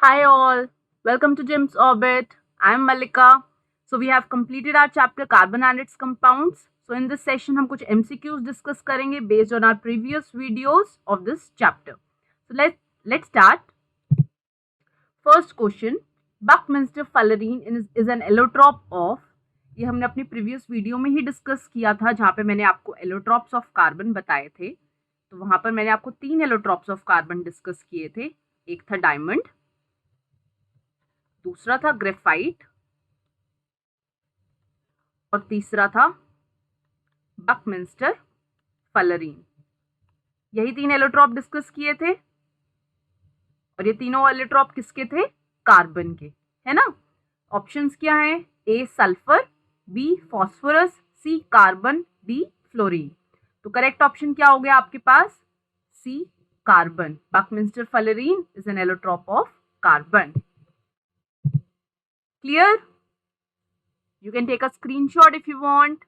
Hi all, welcome to Jim's Orbit. I'm Malika. So we have completed our chapter carbon and its compounds. So in this session हम कुछ MCQs discuss करेंगे based on our previous videos of this chapter. So let's start. First question, Buckminster fullerene is an allotrope of, ये हमने अपनी previous video में ही discuss किया था जहाँ पे मैंने आपको एलोट्रॉप्स ऑफ कार्बन बताए थे. तो वहां पर मैंने आपको 3 एलोट्रॉप्स ऑफ कार्बन डिस्कस किए थे. एक था डायमंड, दूसरा था ग्रेफाइट और तीसरा था बकमिंस्टर फलरीन. यही 3 एलोट्रॉप डिस्कस किए थे और ये तीनों एलोट्रॉप किसके थे? कार्बन के, है ना. ऑप्शंस क्या हैं? A sulphur, B phosphorus, C carbon, D fluorine. तो करेक्ट ऑप्शन क्या हो गया आपके पास? C carbon. Buckminster fullerene is an allotrope of carbon. Clear? You can take a screenshot if you want.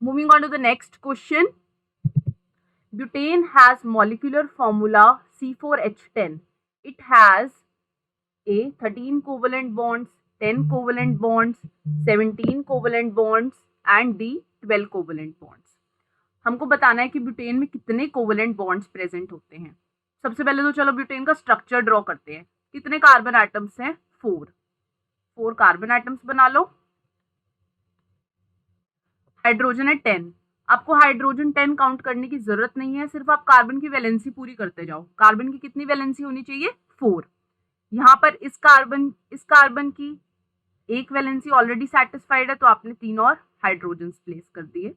Moving on to the next question. Butane has molecular formula C4H10. It has A 13 covalent bonds, 10 covalent bonds, 17 covalent bonds and D 12 covalent bonds. हमको बताना है कि butane में कितने covalent bonds present होते हैं. सबसे पहले तो चलो ब्यूटेन का स्ट्रक्चर ड्रॉ करते हैं. कितने कार्बन एटम्स हैं? 4 कार्बन एटम्स बना लो. हाइड्रोजन है 10. आपको हाइड्रोजन 10 काउंट करने की जरूरत नहीं है, सिर्फ आप कार्बन की वैलेंसी पूरी करते जाओ. कार्बन की कितनी वैलेंसी होनी चाहिए? 4. यहाँ पर इस कार्बन की एक वैलेंसी ऑलरेडी सेटिस्फाइड है तो आपने 3 और हाइड्रोजन प्लेस कर दिए.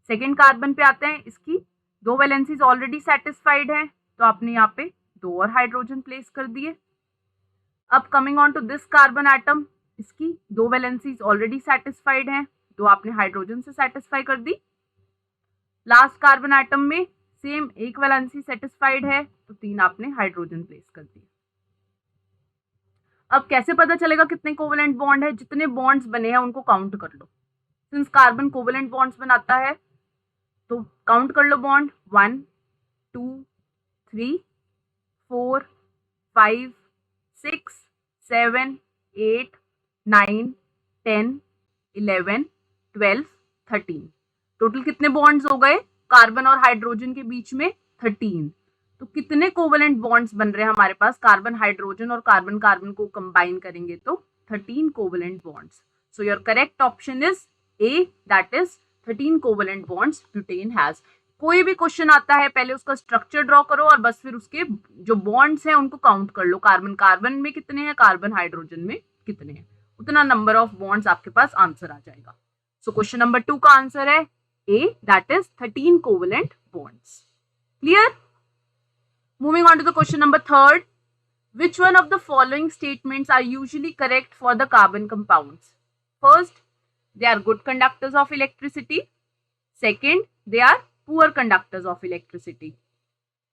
सेकेंड कार्बन पे आते हैं, इसकी 2 वैलेंसीज ऑलरेडी सेटिस्फाइड है तो आपने यहाँ पे 2 और हाइड्रोजन प्लेस कर दिए. अब coming on to this carbon atom, इसकी 2 वैलेंसीज ऑलरेडी सेटिस्फाइड हैं तो आपने हाइड्रोजन से सेटिस्फाई कर दी. लास्ट कार्बन एटम में सेम एक वैलेंसी सेटिस्फाइड है तो 3 आपने हाइड्रोजन प्लेस कर दी. अब कैसे पता चलेगा कितने कोवेलेंट बॉन्ड है? जितने बॉन्ड्स बने हैं उनको काउंट कर लो. सिंस कार्बन कोवेलेंट बॉन्ड्स बनाता है तो काउंट कर लो बॉन्ड. 1 2 3 4 5 6 7 8 9 10 11 12 13. टोटल कितने बॉन्ड्स हो गए कार्बन और हाइड्रोजन के बीच में? 13. तो कितने कोवेलेंट बॉन्ड्स बन रहे हैं हमारे पास? कार्बन हाइड्रोजन और कार्बन कार्बन को कंबाइन करेंगे तो 13 covalent bonds. So your correct option is a, that is 13 covalent bonds butane has. कोई भी क्वेश्चन आता है पहले उसका स्ट्रक्चर ड्रॉ करो और बस फिर उसके जो बॉन्ड्स हैं उनको काउंट कर लो. कार्बन कार्बन में कितने हैं, कार्बन हाइड्रोजन में कितने हैं, उतना नंबर ऑफ बॉन्ड्स आपके पास आंसर आ जाएगा. सो क्वेश्चन नंबर 2 का आंसर है A, that is 13 covalent bonds. Clear? Moving on to the question number 3. Which one of the following statements are usually correct for the carbon compounds? First, they are good conductors of electricity. Second, they are poor conductors of electricity.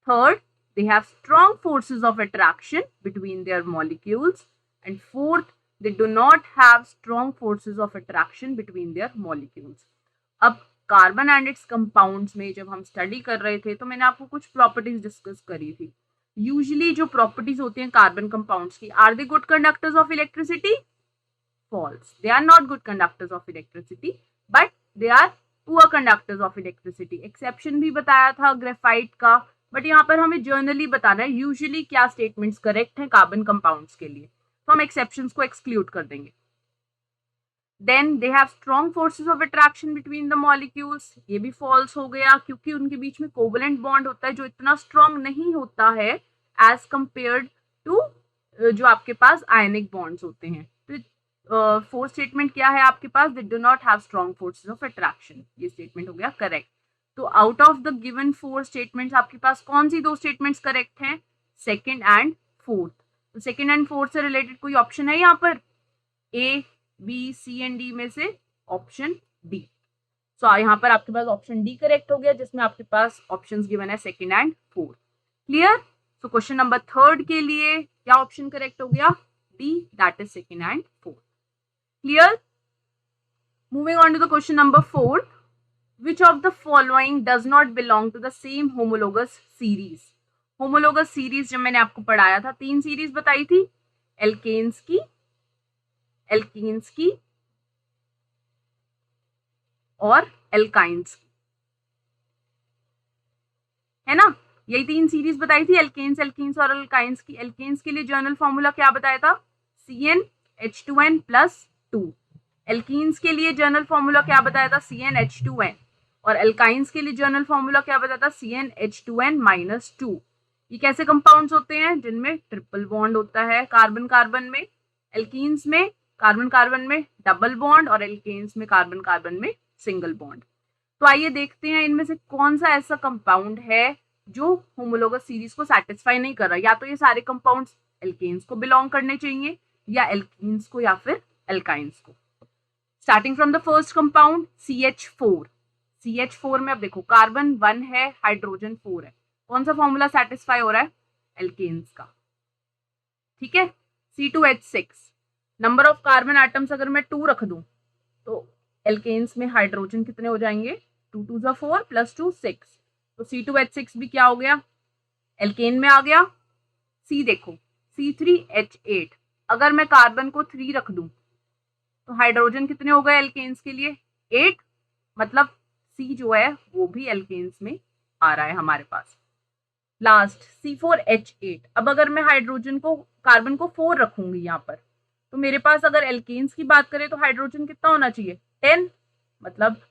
Third, they have strong forces of attraction between their molecules. And fourth, they do not have strong forces of attraction between their molecules. अब carbon and it's compounds में जब हम study कर रहे थे तो मैंने आपको कुछ प्रॉपर्टीज डिस्कस करी थी. यूजुअली जो प्रॉपर्टीज होती हैं कार्बन कंपाउंड्स की, are they good conductors of electricity? False. They are not good conductors of electricity but they are poor conductors of electricity. Exception भी बताया था ग्रेफाइट का, बट यहाँ पर हमें जर्नली बताना है यूजुअली क्या स्टेटमेंट्स करेक्ट हैं कार्बन कंपाउंड्स के लिए, तो हम एक्सेप्शंस को एक्सक्लूड कर देंगे. Then they have strong forces of attraction between the molecules. ये भी false हो गया क्योंकि उनके बीच में कोवेलेंट बॉन्ड होता है जो इतना स्ट्रॉन्ग नहीं होता है एज कंपेयर्ड टू जो आपके पास आयनिक बॉन्ड्स होते हैं. तो फोर्थ स्टेटमेंट क्या है आपके पास? They do not have strong forces of attraction. ये स्टेटमेंट हो गया करेक्ट. तो out of the given 4 statements आपके पास कौन सी 2 स्टेटमेंट्स करेक्ट हैं? Second and fourth. तो सेकेंड एंड फोर्थ से रिलेटेड कोई ऑप्शन है यहाँ पर? A, B, C and D में से ऑप्शन डी. सो यहाँ पर आपके पास ऑप्शन डी करेक्ट हो गया जिसमें आपके पास ऑप्शंस गिवन है second and fourth. Clear? So question number 3 के लिए क्या ऑप्शन करेक्ट हो गया? D, that is second and fourth. Clear? Moving on to the question number 4. Which of the following does not belong to the same homologous series? Homologous series जब मैंने आपको पढ़ाया था, 3 सीरीज बताई थी, एल्केन्स की और एल्काइंस की, है ना। यही 3 सीरीज बताई थी, एल्केन्स, एल्कीन्स और एल्काइंस की। एल्केन्स के लिए जर्नल फॉर्मूला क्या बताया था? CnH2n+2। एल्कीन्स के लिए जर्नल फॉर्मूला क्या बताया था? CnH2n। और एल्काइंस के लिए जर्नल फॉर्मूला क्या बताया था? CnH2n-2। ये कैसे कंपाउंड्स होते हैं? जिनमें ट्रिपल बॉन्ड होता है कार्बन कार्बन में। एल्कीन्स में कार्बन कार्बन में डबल बॉन्ड और एल्केन्स में कार्बन कार्बन में सिंगल बॉन्ड। तो आइए देखते हैं इनमें से कौन सा ऐसा कंपाउंड है जो होमोलोगस सीरीज को सेटिस्फाई नहीं कर रहा। या तो ये सारे कंपाउंड्स एल्केन्स को बिलोंग करने चाहिए, या एल्कीन्स को, या फिर एल्काइंस को। Starting from the first compound CH4। CH4 में अब देखो कार्बन 1 है, हाइड्रोजन 4 है। कौन सा फॉर्मूला सेटिस्फाई हो रहा है? एल्केन्स का। ठीक है। C2H6, number of carbon atoms अगर मैं 2 रख दूं तो एल्केन्स में हाइड्रोजन कितने हो जाएंगे? 2 2 जा 4 + 2 6। तो C2H6 भी क्या हो गया? एल्केन में आ गया। C देखो C3H8, अगर मैं कार्बन को 3 रख दूं तो हाइड्रोजन कितने हो गए एल्केन्स के लिए? 8। मतलब C जो है वो भी एल्केन्स में आ रहा है हमारे पास। लास्ट C4H8, अब अगर मैं हाइड्रोजन को, कार्बन को 4 रखूंगी यहाँ पर, तो मेरे पास अगर एल्केन्स की बात करें तो हाइड्रोजन कितना होना चाहिए? 10। मतलब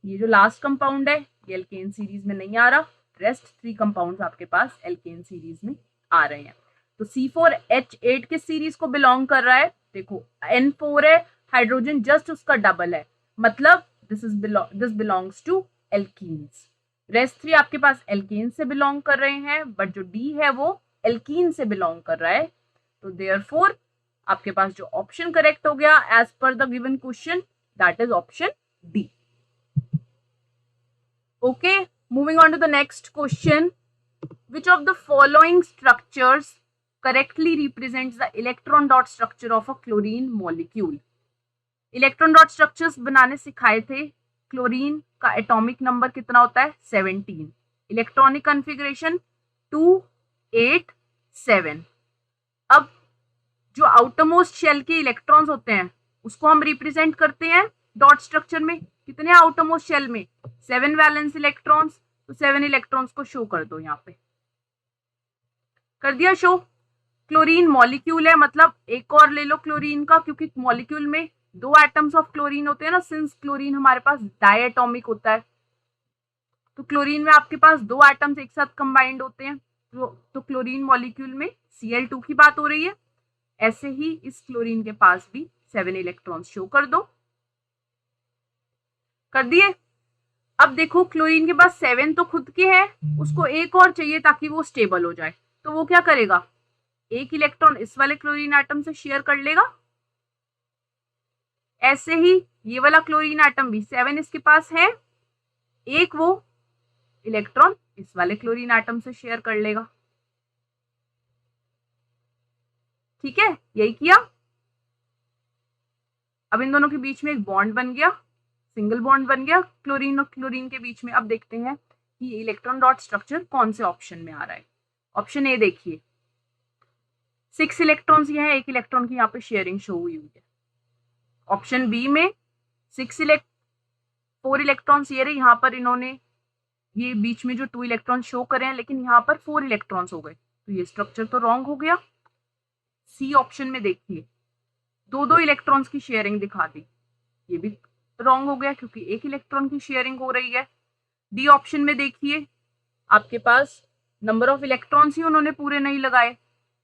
ये जो लास्ट कंपाउंड है ये एल्केन सीरीज में नहीं आ रहा, रेस्ट 3 कंपाउंड्स आपके पास एल्केन सीरीज में आ रहे हैं। तो C4H8 किस सीरीज को बिलोंग कर रहा है? देखो N4 है, हाइड्रोजन जस्ट उसका डबल है, मतलब this belongs to alkenes. Rest 3 आपके पास एल्केन से बिलोंग कर रहे हैं, बट जो D है वो एल्कीन से बिलोंग कर रहा है। तो देयरफॉर आपके पास जो ऑप्शन करेक्ट हो गया as per the given question, that is option D. Okay, moving on to the next question. Which of the following structures correctly represents the electron dot structure of a chlorine molecule? Electron dot structures बनाने सिखाए थे। Chlorine का atomic number कितना होता है? 17। Electronic configuration 2 8 7। अब जो outermost shell के इलेक्ट्रॉन्स होते हैं उसको हम रिप्रेजेंट करते हैं डॉट स्ट्रक्चर में। कितने आउटरमोस्ट शेल में? 7 वैलेंस इलेक्ट्रॉन्स। तो 7 इलेक्ट्रॉन्स को शो कर दो, यहाँ पे कर दिया शो। क्लोरीन मॉलिक्यूल है, मतलब एक और ले लो क्लोरीन का, क्योंकि मॉलिक्यूल में 2 एटम्स ऑफ क्लोरीन होते हैं ना, सिंस क्लोरीन हमारे पास डायटोमिक होता है, तो क्लोरीन में आपके पास 2 एटम्स एक साथ कंबाइंड होते हैं। तो क्लोरीन मॉलिक्यूल में Cl2 की बात हो रही है। ऐसे ही इस क्लोरीन के पास भी 7 इलेक्ट्रॉन्स शो कर दो। कर दिए। अब देखो क्लोरीन के पास 7 तो खुद के हैं, उसको एक और चाहिए ताकि वो स्टेबल हो जाए, तो वो क्या करेगा? एक इलेक्ट्रॉन इस वाले क्लोरीन एटम से शेयर कर लेगा। ऐसे ही ये वाला क्लोरीन एटम भी 7 इसके पास है, एक वो इलेक्ट्रॉन इस वाले क्लोरीन एटम से शेयर कर लेगा। ठीक है, यही किया। अब इन दोनों के बीच में एक बॉन्ड बन गया, सिंगल बॉन्ड बन गया क्लोरीन और क्लोरीन के बीच में। अब देखते हैं कि इलेक्ट्रॉन डॉट स्ट्रक्चर कौन से ऑप्शन में आ रहा है। ऑप्शन ए देखिए, 6 इलेक्ट्रॉन्स ये हैं, एक इलेक्ट्रॉन की यहाँ पे शेयरिंग शो हुई है। ऑप्शन बी में 4 इलेक्ट्रॉन्स ये रहे, यहाँ पर इन्होंने ये बीच में जो 2 इलेक्ट्रॉन शो करे हैं, लेकिन यहाँ पर 4 इलेक्ट्रॉन्स हो गए, तो ये स्ट्रक्चर तो रॉन्ग हो गया। सी ऑप्शन में देखिए 2 इलेक्ट्रॉन्स की शेयरिंग दिखा दी, ये भी रॉन्ग हो गया क्योंकि एक इलेक्ट्रॉन की शेयरिंग हो रही है। डी ऑप्शन में देखिए आपके पास नंबर ऑफ इलेक्ट्रॉन्स ही उन्होंने पूरे नहीं लगाए,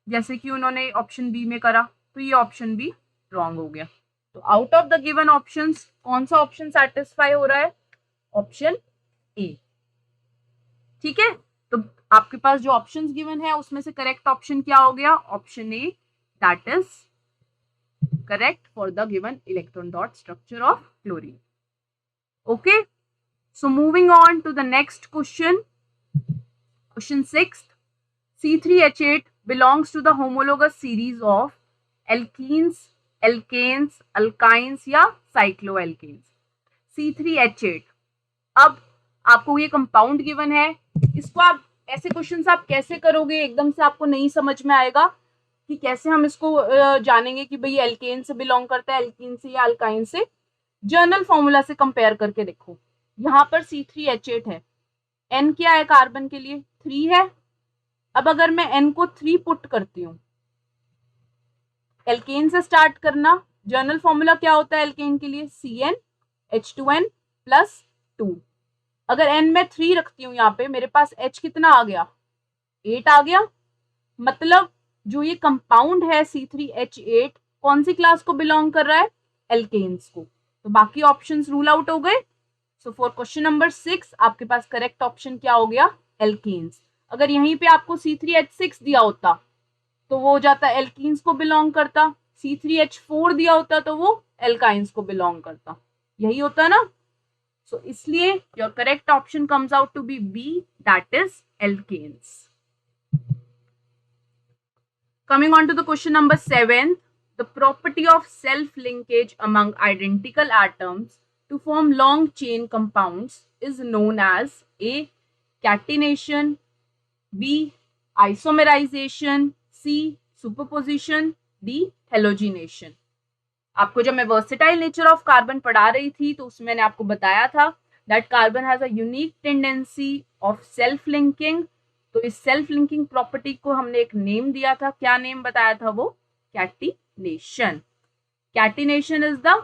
जैसे कि उन्होंने ऑप्शन बी में करा, तो ये ऑप्शन भी रॉन्ग हो गया। तो out of the given options कौन सा ऑप्शन सेटिस्फाई हो रहा है? Option A. ठीक है, तो आपके पास जो ऑप्शंस गिवन है उसमें से करेक्ट ऑप्शन क्या हो गया? Option A, that is correct for the given electron dot structure of chlorine. Okay, so moving on to the next question. Question 6. C3H8 belongs to the homologous series of alkenes, alkanes, alkynes या cycloalkanes. C3H8, अब आपको ये compound given है, इसको आप ऐसे questions आप कैसे करोगे, एकदम से आपको नहीं समझ में आएगा कि कैसे हम इसको जानेंगे कि भाई एल्केन से बिलोंग करता है, एल्कीन से या अल्काइन से। जर्नल फॉर्मूला से कंपेयर करके देखो, यहाँ पर C3H8 है, N क्या है कार्बन के लिए 3 है। अब अगर मैं N को 3 पुट करती हूँ, एल्केन से स्टार्ट करना, जर्नल फॉर्मूला क्या होता है एल्केन के लिए CnH2n + 2। अगर N में 3 रखती हूँ यहाँ पे, मेरे पास H कितना आ गया 8 आ गया। मतलब जो ये कंपाउंड है C3H8 कौन सी क्लास को बिलोंग कर रहा है, एल्केन्स को। तो बाकी ऑप्शंस रूल आउट हो गए। सो फॉर क्वेश्चन नंबर 6 आपके पास करेक्ट ऑप्शन क्या हो गया, एल्केन्स। अगर यहीं पे आपको C3H6 दिया होता तो वो हो जाता एल्कीन्स को बिलोंग करता, C3H4 दिया होता तो वो एल्काइंस को बिलोंग करता, यही होता ना। सो इसलिए your correct option comes out to be B, that is alkenes. Coming on to the question number 7, the property of self-linkage among identical atoms to form long chain compounds is known as A. catenation, B. isomerization, C. superposition, D. halogenation। आपको जब मैं versatile nature of carbon पढ़ा रही थी तो उसमें मैंने आपको बताया था that carbon has a unique tendency of self linking. तो इस सेल्फ लिंकिंग प्रॉपर्टी को हमने एक नेम दिया था, क्या नेम बताया था वो, catenation. Catenation is the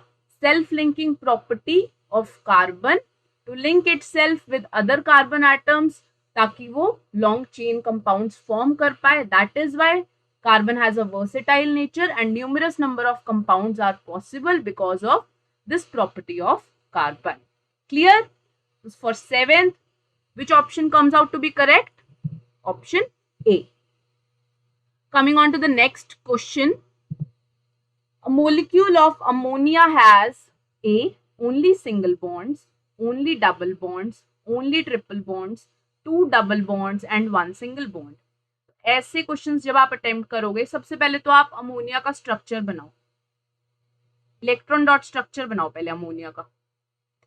self linking property of carbon to link itself with other carbon atoms, ताकि वो लॉन्ग चेन कंपाउंड्स फॉर्म कर पाए। That is why carbon has a versatile nature and numerous number of compounds are possible because of this property of carbon. Clear? For 7th, which option comes out to be correct? Option A. Coming on to the next question. A molecule of ammonia has A. only single bonds, only double bonds, only triple bonds, 2 double bonds and 1 single bond. ऐसे questions जब आप attempt करोगे, सबसे पहले तो आप ammonia का structure बनाओ, इलेक्ट्रॉन डॉट स्ट्रक्चर बनाओ पहले अमोनिया का।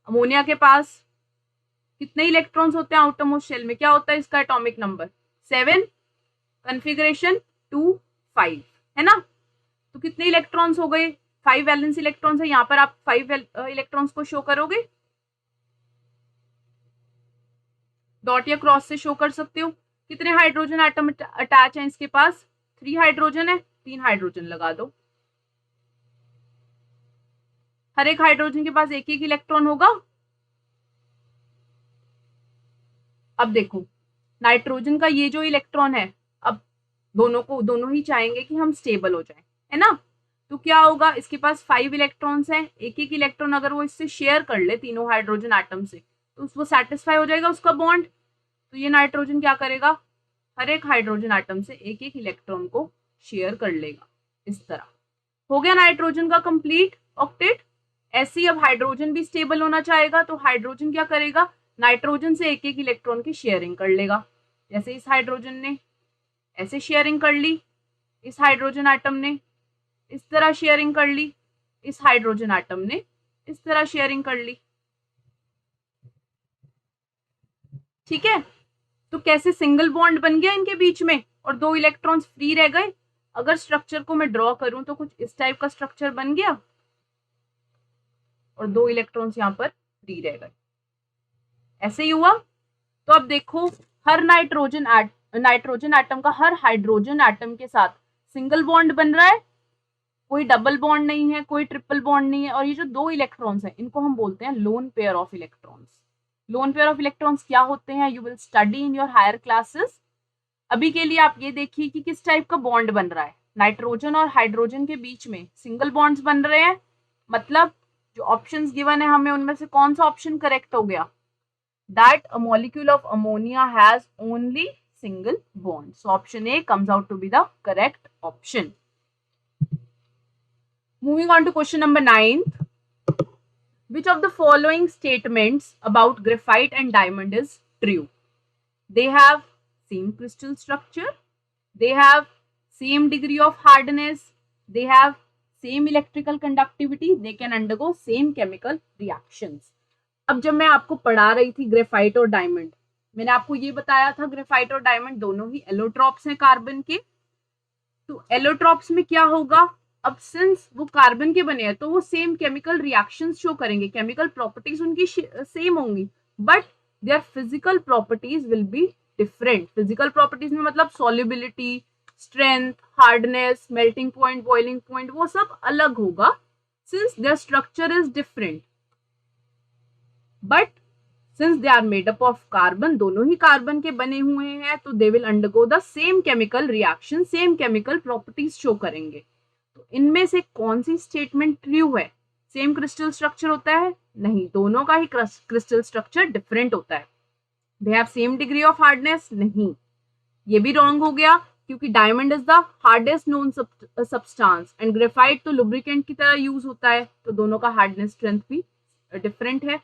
अमोनिया के पास कितने इलेक्ट्रॉन्स होते हैं आउटरमोस्ट शेल में, क्या होता है इसका एटॉमिक नंबर 7, कॉन्फ़िगरेशन 2 5 है ना। तो कितने इलेक्ट्रॉन्स हो गए, 5 वैलेंस इलेक्ट्रॉन्स है, यहाँ पर आप 5 इलेक्ट्रॉन्स को शो करोगे, डॉट या क्रॉस से शो कर सकते हो। कितने हाइड्रोजन एटम अटैच है इसके पास, 3 हाइड्रोजन है, 3 हाइड्रोजन लगा दो। हर एक हाइड्रोजन के पास एक एक इलेक्ट्रॉन होगा। अब देखो नाइट्रोजन का ये जो इलेक्ट्रॉन है, अब दोनों ही चाहेंगे कि हम स्टेबल हो जाएं, है ना। तो क्या होगा, इसके पास 5 इलेक्ट्रॉन्स हैं, एक एक इलेक्ट्रॉन अगर वो इससे शेयर कर ले तीनों हाइड्रोजन एटम से तो वो सेटिस्फाई हो जाएगा उसका बॉन्ड। तो ये नाइट्रोजन क्या करेगा, हर एक हाइड्रोजन एटम से एक एक इलेक्ट्रॉन को शेयर कर लेगा। इस तरह हो गया नाइट्रोजन का कंप्लीट ऑक्टेट। ऐसे ही अब हाइड्रोजन भी स्टेबल होना चाहेगा तो हाइड्रोजन क्या करेगा, नाइट्रोजन से एक एक इलेक्ट्रॉन की शेयरिंग कर लेगा। जैसे इस हाइड्रोजन ने ऐसे शेयरिंग कर ली, इस हाइड्रोजन एटम ने इस तरह शेयरिंग कर ली, इस हाइड्रोजन एटम ने इस तरह शेयरिंग कर ली। ठीक है, तो कैसे सिंगल बॉन्ड बन गया इनके बीच में और 2 इलेक्ट्रॉन्स फ्री रह गए। अगर स्ट्रक्चर को मैं ड्रॉ करूं तो कुछ इस टाइप का स्ट्रक्चर बन गया और 2 इलेक्ट्रॉन्स यहाँ पर फ्री रह गए, ऐसे ही हुआ। तो अब देखो हर नाइट्रोजन एटम का हर हाइड्रोजन एटम के साथ सिंगल बॉन्ड बन रहा है, कोई डबल बॉन्ड नहीं है, कोई ट्रिपल बॉन्ड नहीं है। और ये जो 2 इलेक्ट्रॉन्स हैं इनको हम बोलते हैं lone pair of electrons. Lone pair of electrons क्या होते हैं, you will study in your higher classes. अभी के लिए आप ये देखिए कि किस टाइप का बॉन्ड बन रहा है, नाइट्रोजन और हाइड्रोजन के बीच में सिंगल बॉन्ड्स बन रहे हैं। मतलब जो ऑप्शंस गिवन है हमें उनमें से कौन सा ऑप्शन करेक्ट हो गया, that a molecule of ammonia has only single bond. So option A comes out to be the correct option. Moving on to question number 9. Which of the following statements about graphite and diamond is true? They have same crystal structure, they have same degree of hardness, they have same electrical conductivity, they can undergo same chemical reactions. अब जब मैं आपको पढ़ा रही थी graphite और diamond मैंने आपको ये बताया था ग्रेफाइट और डायमंड दोनों ही एलोट्रॉप्स हैं कार्बन के। तो एलोट्रॉप्स में क्या होगा, अब सिंस वो कार्बन के बने हैं तो वो सेम केमिकल रिएक्शंस शो करेंगे, केमिकल प्रॉपर्टीज उनकी सेम होंगी, but their physical properties will be different. Physical properties में मतलब solubility, strength, hardness, melting point, boiling point, वो सब अलग होगा since their structure is different. But since they are made up of carbon, दोनों ही कार्बन के बने हुए हैं, तो they will undergo the same chemical reaction, same chemical properties show करेंगे। तो इनमें से कौन सी स्टेटमेंट ट्रू है? सेम क्रिस्टल स्ट्रक्चर होता है? नहीं, दोनों का ही क्रिस्टल स्ट्रक्चर डिफरेंट होता है। They have same degree of hardness? नहीं, ये भी रॉन्ग हो गया, क्योंकि diamond is the hardest known substance and graphite तो लुब्रिकेंट की तरह यूज होता है, तो दोनों का हार्डनेस स्ट्रेंथ भी डिफरेंट है।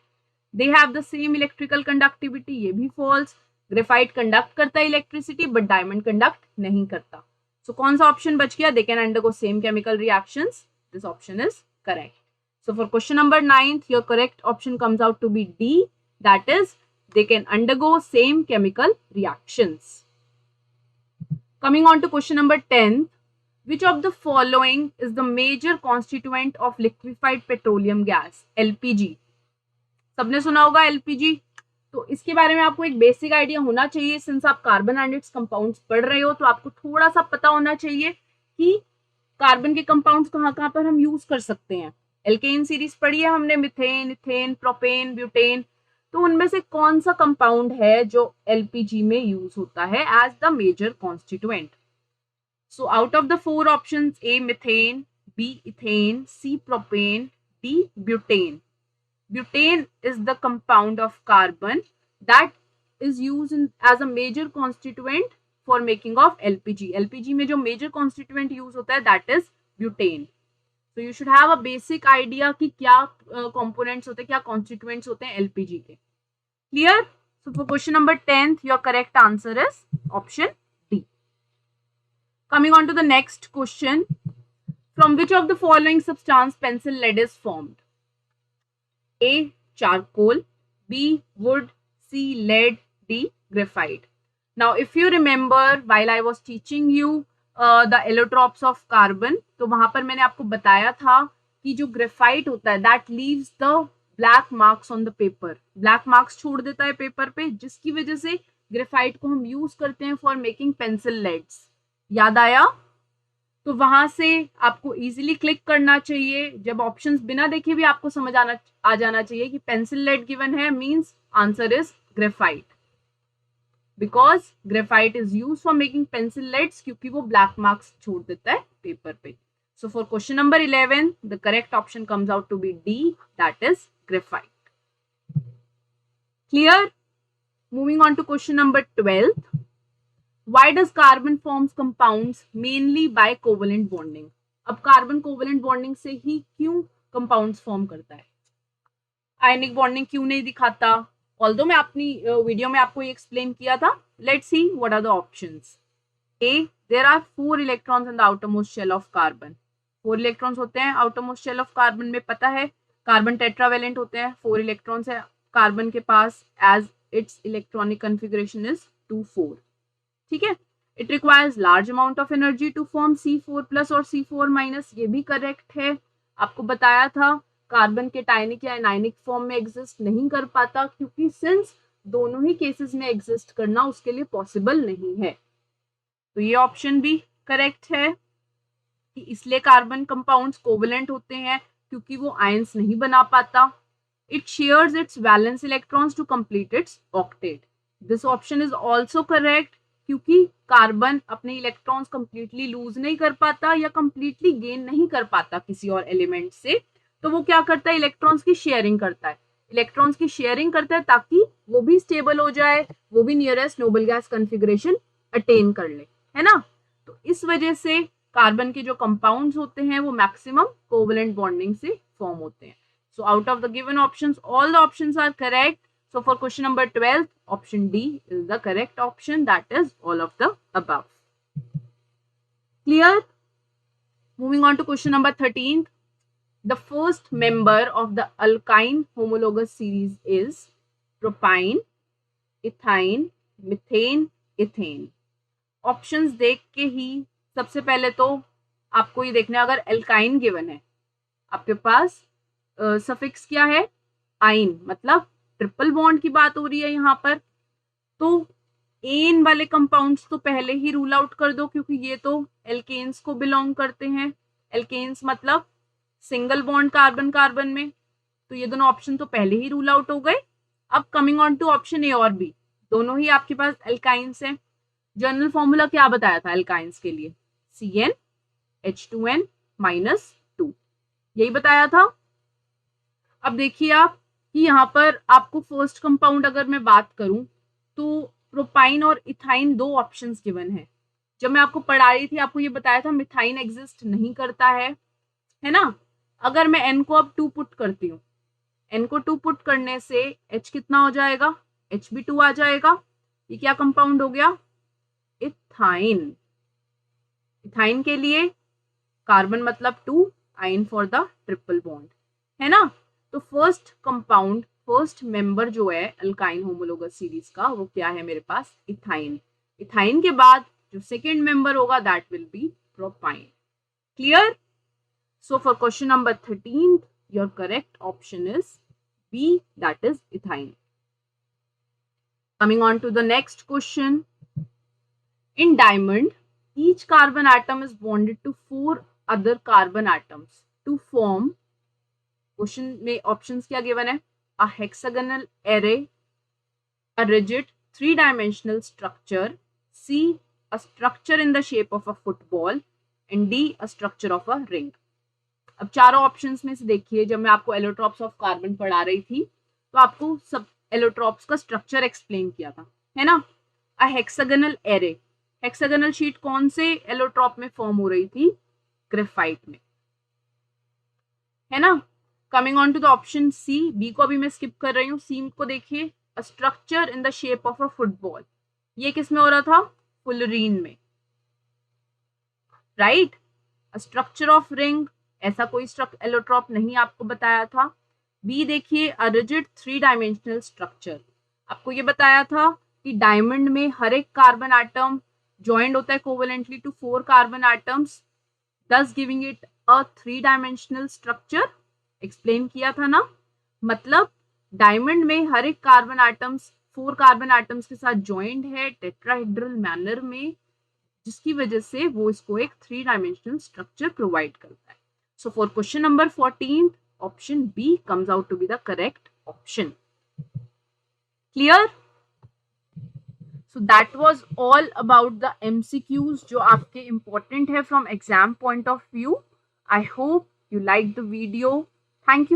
They have the same electrical conductivity? ये भी फॉल्स। ग्रेफाइट कंडक्ट करता है इलेक्ट्रिसिटी, बट डायमंड कंडक्ट नहीं करता। सो कौन सा ऑप्शन बच गया? They can undergo same chemical reactions. This option is correct. So for question number 9 your correct option comes out to be D, that is they can undergo same chemical reactions. Coming on to question number 10, which of the following is the major constituent of liquefied petroleum gas, LPG? सबने सुना होगा LPG, तो इसके बारे में आपको एक basic idea होना चाहिए। सिंस आप कार्बन एंड इट्स कंपाउंड्स पढ़ रहे हो, तो आपको थोड़ा सा पता होना चाहिए कि कार्बन के कंपाउंड्स कहाँ कहाँ पर हम यूज कर सकते हैं। एल्केन सीरीज पढ़ी है हमने, मिथेन, इथेन, प्रोपेन, ब्यूटेन, तो उनमें से कौन सा कंपाउंड है जो एलपीजी में यूज होता है as the major constituent? So out of the 4 options, A methane, B ethane, C propane, D butane. Butane is the compound of carbon that is used as a major constituent for making of LPG. LPG में जो major constituent use होता है that is butane. So you should have a basic idea कि क्या components होते हैं, क्या constituents होते हैं LPG के. Clear? So for question number 10th, your correct answer is option D. Coming on to the next question, from which of the following substance pencil lead is formed? A. Charcoal, B. Wood, C. Lead, D. Graphite. Now, if you remember, while I was teaching you the allotropes of carbon, तो वहां पर मैंने आपको बताया था कि जो graphite होता है that leaves the black marks on the paper. Black marks छोड़ देता है पेपर पे, जिसकी वजह से ग्रेफाइट को हम यूज करते हैं फॉर मेकिंग पेंसिल लेड्स. याद आया? तो वहां से आपको इजीली क्लिक करना चाहिए. जब ऑप्शंस बिना देखे भी आपको समझ आ जाना चाहिए कि पेंसिल लेड गिवन है, means answer is graphite, because graphite is use for making pencil leads, क्योंकि वो ब्लैक मार्क्स छोड़ देता है पेपर पे. So for question number 11 the correct option comes out to be D, that is graphite. Clear? Moving on to question number 12. Why does carbon forms compounds mainly by covalent bonding? अब carbon covalent bonding से ही क्यों compounds form करता है? Ionic bonding क्यों नहीं दिखाता? Although मैं अपनी वीडियो में आपको ये एक्सप्लेन किया था. Let's see what are the options. A, there are 4 electrons in the outermost shell of carbon. 4 electrons होते हैं आउटरमोस्ट शेल ऑफ कार्बन में, पता है. कार्बन टेट्रावेलेंट होते हैं, 4 इलेक्ट्रॉन्स है कार्बन के पास, as its electronic configuration is 2,4. ठीक है. It requires large amount of energy to form C4+ और C4-, ये भी करेक्ट है. आपको बताया था कार्बन के टायनिक या एनायनिक फॉर्म में एग्जिस्ट नहीं कर पाता, क्योंकि सिंस दोनों ही केसेस में एग्जिस्ट करना उसके लिए पॉसिबल नहीं है. तो ये ऑप्शन भी करेक्ट है कि इसलिए कार्बन कंपाउंड्स कोवेलेंट होते हैं, क्योंकि वो आयंस नहीं बना पाता. It shares its valence electrons to complete its octet. This option is also correct, क्योंकि कार्बन अपने इलेक्ट्रॉन्स कंप्लीटली लूज नहीं कर पाता या कंप्लीटली गेन नहीं कर पाता किसी और एलिमेंट से, तो वो क्या करता है, इलेक्ट्रॉन्स की शेयरिंग करता है. इलेक्ट्रॉन्स की शेयरिंग करता है ताकि वो भी स्टेबल हो जाए, वो भी nearest noble gas configuration attain कर ले, है ना. तो इस वजह से कार्बन के जो कंपाउंड्स होते हैं वो मैक्सिमम कोवेलेंट बॉन्डिंग से फॉर्म होते हैं. So out of the given options, all the options are correct. So for question number 12, option D is the correct option, that is all of the above. Clear? Moving on to question number 13. The first member of the alkyne homologous series is propyne, ethyne, methane, ethane. Options देख के ही सबसे पहले तो आपको ये देखना है, अगर एल्काइन गिवन है आपके पास, सफिक्स क्या है, आइन, मतलब ट्रिपल बॉन्ड की बात हो रही है यहाँ पर, तो एन वाले कंपाउंड्स तो पहले ही रूल आउट कर दो, क्योंकि ये तो एल्केन्स को बिलोंग करते हैं। एल्केन्स मतलब सिंगल बॉन्ड कार्बन कार्बन में, तो ये दोनों ऑप्शन तो पहले ही रूल आउट हो गए। अब coming on to option A और बी, दोनों ही आपके पास एल्काइंस हैं। जनरल फॉर्मूला क्या बताया था एल्काइंस के लिए, CnH2n -2, यही बताया था। अब देखिए आप कि यहाँ पर आपको फर्स्ट कंपाउंड अगर मैं बात करूं तो प्रोपाइन और इथाइन दो ऑप्शंस गिवन है। जब मैं आपको पढ़ा रही थी आपको ये बताया था मिथाइन एग्जिस्ट नहीं करता है ना। अगर मैं n को अब 2 पुट करती हूँ, n को 2 पुट करने से H कितना हो जाएगा, H भी 2 आ जाएगा। ये क्या कंपाउंड हो गया, इथाइन। इथाइन के लिए कार्बन मतलब 2, आइन फॉर द ट्रिपल बॉन्ड, है ना। तो फर्स्ट कंपाउंड, फर्स्ट मेंबर जो है अल्काइन होमोलोगस सीरीज का, वो क्या है मेरे पास, इथाइन। इथाइन के बाद जो सेकेंड मेंबर होगा that will be propyne. Clear? So for question number 13 your correct option is B, that is ethyne. Coming on to the next question. In diamond, each carbon atom is bonded to 4 other carbon atoms to form, question में options क्या given है, a hexagonal array, a rigid 3-dimensional structure, C a structure in the shape of a football, and D a structure of a ring. अब चारों options में से देखिए, जब मैं आपको एलोट्रॉप्स ऑफ कार्बन पढ़ा रही थी तो आपको सब एलोट्रॉप्स का स्ट्रक्चर एक्सप्लेन किया था, है ना। अ हेक्सागोनल एरे, हेक्सागोनल शीट कौन से एलोट्रॉप में फॉर्म हो रही थी, ग्रेफाइट में, है ना। Coming on to the option C, B को अभी मैं स्किप कर रही हूँ। सी को देखिए, a structure in the shape of a football, ये किस में हो रहा था, फुलरीन में, right. A structure of ring, ऐसा कोई एलोट्रॉप नहीं आपको बताया था। बी देखिए, अ रिजिड 3-डायमेंशनल स्ट्रक्चर, आपको ये बताया था कि डायमंड में हर एक कार्बन एटम ज्वाइंट होता है covalently to 4 carbon atoms, thus giving it a 3-dimensional structure, explain किया था ना। मतलब डायमंड में हर एक कार्बन एटम्स 4 कार्बन एटम्स के साथ ज्वाइंट है टेट्राहेड्रल मैनर में, जिसकी वजह से वो इसको एक 3-डायमेंशनल स्ट्रक्चर प्रोवाइड करता है। So for question number 14 option B comes out to be the correct option. Clear? So that was all about the MCQs जो आपके important है from exam point of view. I hope you liked the video. Thank you